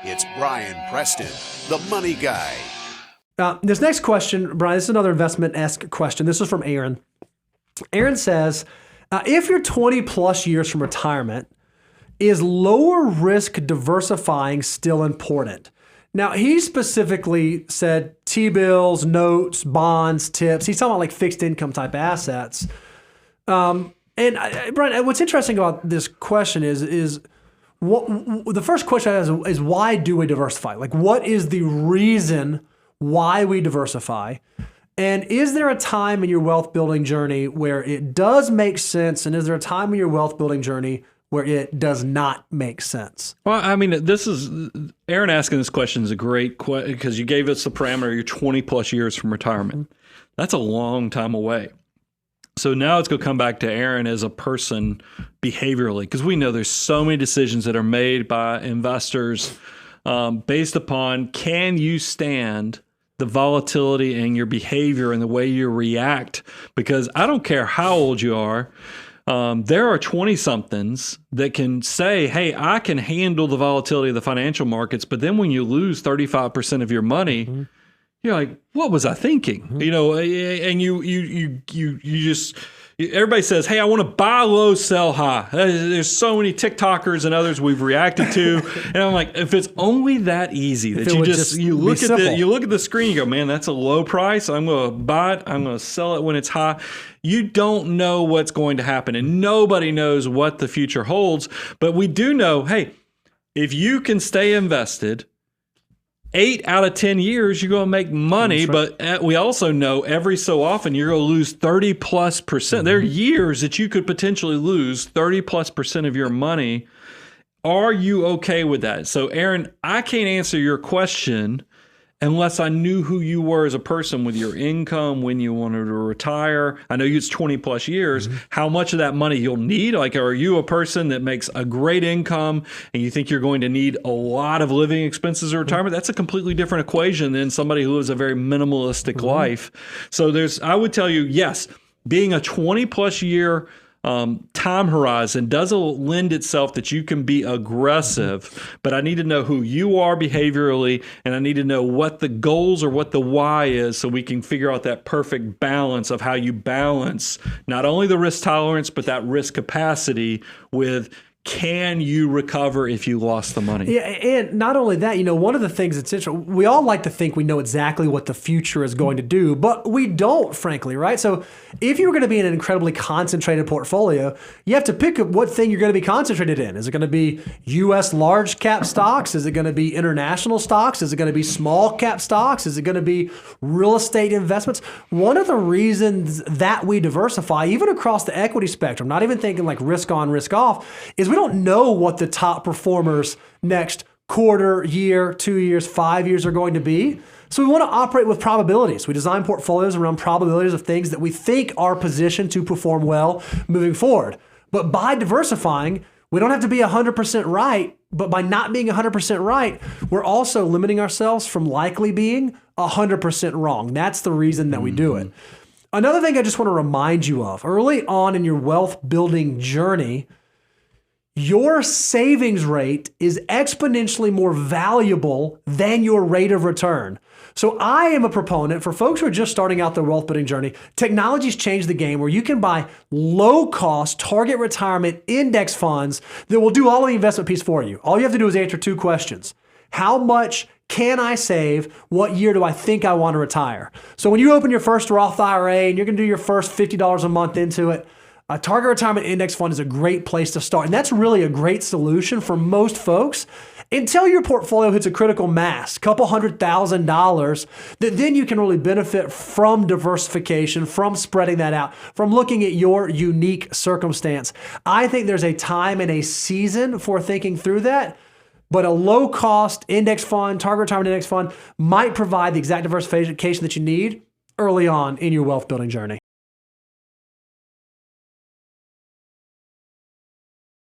It's Brian Preston, the Money Guy. This next question, Brian, this is another investment-esque question. This is from Aaron. Aaron says, if you're 20 plus years from retirement, is lower risk diversifying still important? Now, he specifically said T-bills, notes, bonds, tips. He's talking about like fixed income type assets. And Brian, what's interesting about this question is what the first question I have is why do we diversify? Like, what is the reason why we diversify? And is there a time in your wealth building journey where it does make sense? And is there a time in your wealth building journey where it does not make sense? Well, I mean, this is Aaron asking this question is a great question because you gave us the parameter. You're 20 plus years from retirement. That's a long time away. So now it's going to come back to Aaron as a person behaviorally, because we know there's so many decisions that are made by investors based upon can you stand the volatility in your behavior and the way you react? Because I don't care how old you are. There are 20-somethings that can say, hey, I can handle the volatility of the financial markets. But then when you lose 35% of your money, you're like, what was I thinking? And you just, everybody says, hey, I want to buy low, sell high. There's so many TikTokers and others we've reacted to. And I'm like, if it's only that easy that you look at the screen, you go, man, that's a low price. I'm going to buy it. I'm going to sell it when it's high. You don't know what's going to happen, and nobody knows what the future holds. But we do know, hey, if you can stay invested, 8 out of 10 years, you're going to make money. Right. But we also know every so often you're going to lose 30+%. There are years that you could potentially lose 30+% of your money. Are you okay with that? So, Aaron, I can't answer your question unless I knew who you were as a person with your income, when you wanted to retire. I know it's 20 plus years, how much of that money you'll need. Like, are you a person that makes a great income and you think you're going to need a lot of living expenses in retirement? That's a completely different equation than somebody who lives a very minimalistic life. So I would tell you, yes, being a 20 plus year time horizon doesn't lend itself that you can be aggressive, but I need to know who you are behaviorally, and I need to know what the goals or what the why is so we can figure out that perfect balance of how you balance not only the risk tolerance, but that risk capacity with can you recover if you lost the money? Yeah, and not only that, one of the things that's interesting, we all like to think we know exactly what the future is going to do, but we don't, frankly, right? So if you're going to be in an incredibly concentrated portfolio, you have to pick up what thing you're going to be concentrated in. Is it going to be U.S. large cap stocks? Is it going to be international stocks? Is it going to be small cap stocks? Is it going to be real estate investments? One of the reasons that we diversify, even across the equity spectrum, not even thinking like risk on, risk off, is we don't know what the top performers next quarter, year, 2 years, 5 years are going to be. So we want to operate with probabilities. We design portfolios around probabilities of things that we think are positioned to perform well moving forward. But by diversifying, we don't have to be 100% right, but by not being 100% right, we're also limiting ourselves from likely being 100% wrong. That's the reason that we do it. Another thing I just want to remind you of, early on in your wealth building journey, your savings rate is exponentially more valuable than your rate of return. So I am a proponent for folks who are just starting out their wealth building journey. Technology's changed the game where you can buy low-cost target retirement index funds that will do all of the investment piece for you. All you have to do is answer 2 questions. How much can I save? What year do I think I want to retire? So when you open your first Roth IRA and you're going to do your first $50 a month into it, a target retirement index fund is a great place to start. And that's really a great solution for most folks until your portfolio hits a critical mass, couple $100,000, that then you can really benefit from diversification, from spreading that out, from looking at your unique circumstance. I think there's a time and a season for thinking through that, but a low-cost index fund, target retirement index fund might provide the exact diversification that you need early on in your wealth building journey.